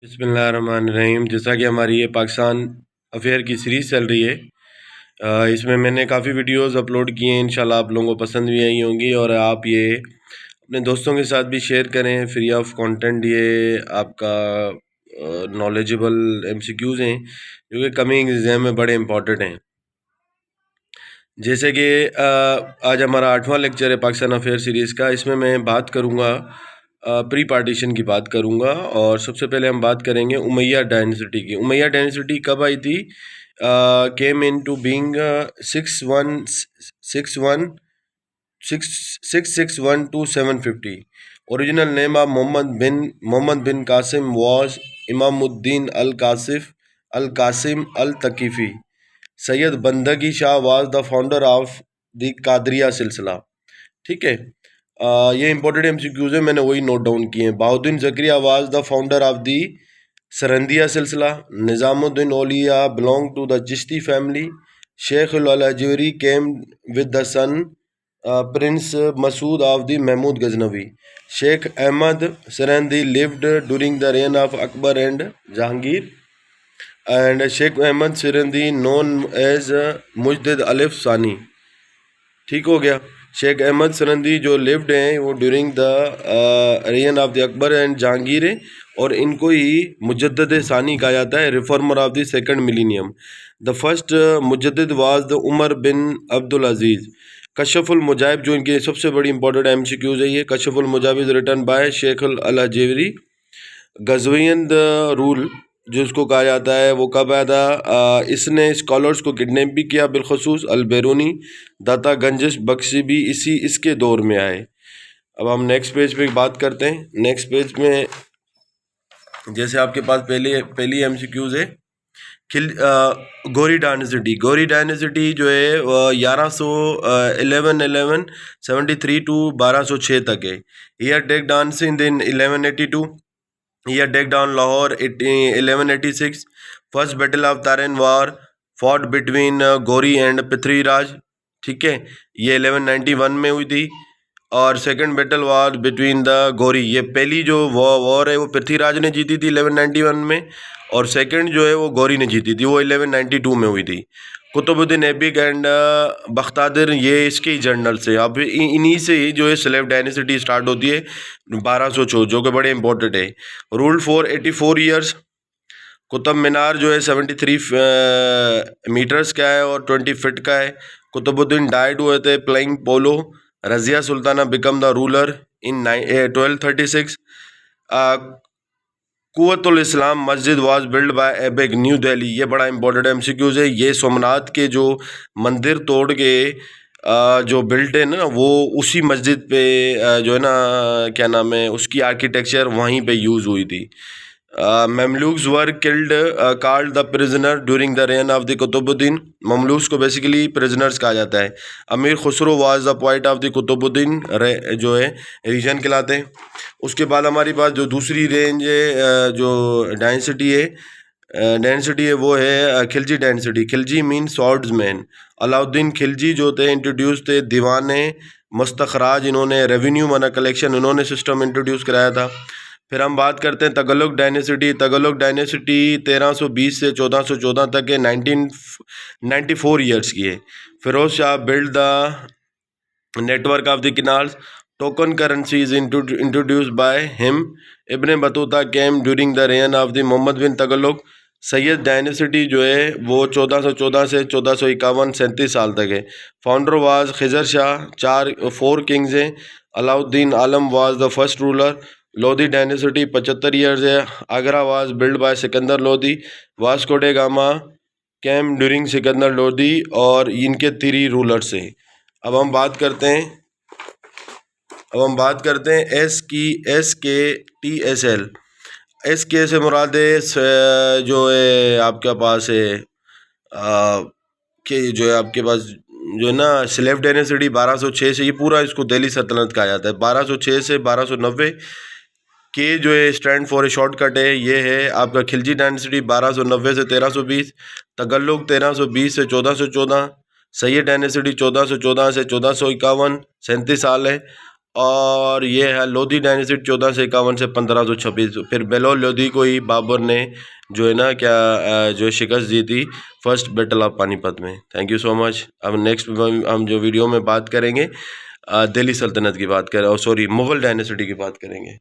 बिस्मिल्लाहिर्रहमानिर्रहीम। जैसा कि हमारी ये पाकिस्तान अफेयर की सीरीज़ चल रही है, इसमें मैंने काफ़ी वीडियोस अपलोड किए हैं। इंशाल्लाह आप लोगों को पसंद भी आई होंगी और आप ये अपने दोस्तों के साथ भी शेयर करें। फ्री ऑफ कंटेंट ये आपका नॉलेजेबल एमसीक्यूज़ हैं जो कि कमिंग एग्ज़ाम में बड़े इंपॉर्टेंट हैं। जैसे कि आज हमारा 8वां लेक्चर है पाकिस्तान अफेयर सीरीज़ का। इसमें मैं बात करूँगा प्री पार्टीशन की बात करूँगा और सबसे पहले हम बात करेंगे उमैया डायनेसिटी की। उमैया डायनेसिटी कब आई थी? Came into being 661 to 750। Original name of Mohammad bin Qasim was Imamuddin al Qasim al Thaqafi. Syed Bandagi Shah was the founder of the Qadiriya silsila. ठीक है, ये इंपॉर्टेंट एमसीक्यूज़ है, मैंने वही नोट डाउन किए हैं। Bahauddin Zakariya was the founder of the Sarandiya silsila. Nizamuddin Auliya belong to the Chishti family. Sheikh al Hujuri came with the son prince Masud of the Mahmud Ghaznavi. Sheikh Ahmad Sirhindi lived during the reign of Akbar and Jahangir. And Sheikh Ahmad Sirhindi known as Mujaddid Alif Sani. ठीक हो गया। शेख अहमद सरंदी जो लिव्ड हैं वो during the reign of the Akbar and Jahangir है और इनको ही मुजद्दिद सानी कहा जाता है, reformer of the second millennium. The first Mujaddid was the Umar bin Abdul Aziz. Kashful Mahjub जो इनकी सबसे बड़ी इंपॉर्टेंट एमसीक्यूज़ है ये। Kashful Mahjub is written by Sheikh al Hujuri. Ghaznavian the rule जो इसको कहा जाता है वो कब आया था? इसने स्कॉलर्स को किडनैप भी किया, बिलखसूस अल बैरूनी, दाता गंजिश बख्शी भी इसके दौर में आए। अब हम नेक्स्ट पेज पे बात करते हैं। नेक्स्ट पेज में जैसे आपके पास पहली एमसीक्यूज़ है गौरी डायनेसिटी जो है 1173 to 1206 तक है। Year take dance in 1182। He attacked down Lahore 1186। First battle of Tarain was fought between Ghori and Prithviraj. ठीक है, ये 1191 में हुई थी। और second battle was between the Ghori, ये पहली जो वॉर है वो पृथ्वीराज ने जीती थी 1191 में और सेकंड जो है वो गौरी ने जीती थी, वो 1192 में हुई थी। कुतुबुद्दीन ऐबिक एंड बख्तादिर ये इसके ही जर्नल से। अब इन्हीं से ही जो है स्लेव डायनेसिटी स्टार्ट होती है 1204 जो कि बड़े इंपॉर्टेंट है। Rule for 84 years. Qutub Minar जो है 73 मीटर्स का है और 20 फीट का है। कुतुबुद्दीन डाइड हुए थे playing polo. Razia Sultana became the ruler in 1236। Quwwatul Islam Masjid was build by Aibak new Delhi. ये बड़ा इंपॉर्टेंट एमसीक्यूज़ है। ये सोमनाथ के जो मंदिर तोड़ के जो बिल्ट है ना वो उसी मस्जिद पे जो है ना क्या नाम है उसकी आर्किटेक्चर वहीं पे यूज़ हुई थी। Mamluks were killed called the prisoner during the reign of the Qutubuddin. Mamluks को बेसिकली प्रिजनर्स कहा जाता है। Amir Khusro was the point of the Qutubuddin जो है रीजन कहलाते हैं। उसके बाद हमारी पास जो दूसरी रेंज है जो डायनेसिटी है वो है खिलजी डायनेसिटी। खिलजी मीन सॉर्ड्समैन। अलाउद्दीन खिलजी जो थे इंट्रोड्यूस थे दीवाने मुस्तखराज, इन्होंने रेवेन्यू मना कलेक्शन इन्होंने सिस्टम इंट्रोड्यूस कराया था। फिर हम बात करते हैं तगलुक डायनेसिटी। तगलुक डायनेसिटी 1320 से 1414 तक के 1994 ईयर्स की है। Firoz Shah build the network of the canals. Token currency is introduce by him. Ibn Battuta came during the reign of the Mohammad bin Tughlaq. Syed dynasty जो है वो 1414 से 1451 37 साल तक है। Founder was Khizr Shah. 4 kings हैं। Alauddin Alam was the first ruler. Lodi dynasty 75 years है। Agra was build by Sikandar Lodi. Vasco da Gama came during Sikandar Lodi और इनके 3 रूलर्स हैं। अब हम बात करते हैं SKTSL। SK से मुराद जो है आपके पास है कि जो है आपके पास जो है ना स्लेव डायनेसिटी 1206 से, ये पूरा इसको दिल्ली सल्तनत कहा जाता है। 1206 से 1290 के जो है स्टैंड फॉर ए शॉर्टकट है, ये है आपका खिलजी डायनेसिटी 1290 से 1320। तगल्लुक 1320 से 1414। सैयद डायनेसिटी 1414 से 1451 37 साल है। और ये है लोधी डायनेस्टी 1451 से 1526। फिर बेलोर लोधी को ही बाबर ने जो है ना क्या जो शिकस्त दी थी फर्स्ट बैटल ऑफ पानीपत में। Thank you so much. अब नेक्स्ट हम जो वीडियो में बात करेंगे दिल्ली सल्तनत की बात करें, और सॉरी मुग़ल डायनेस्टी की बात करेंगे।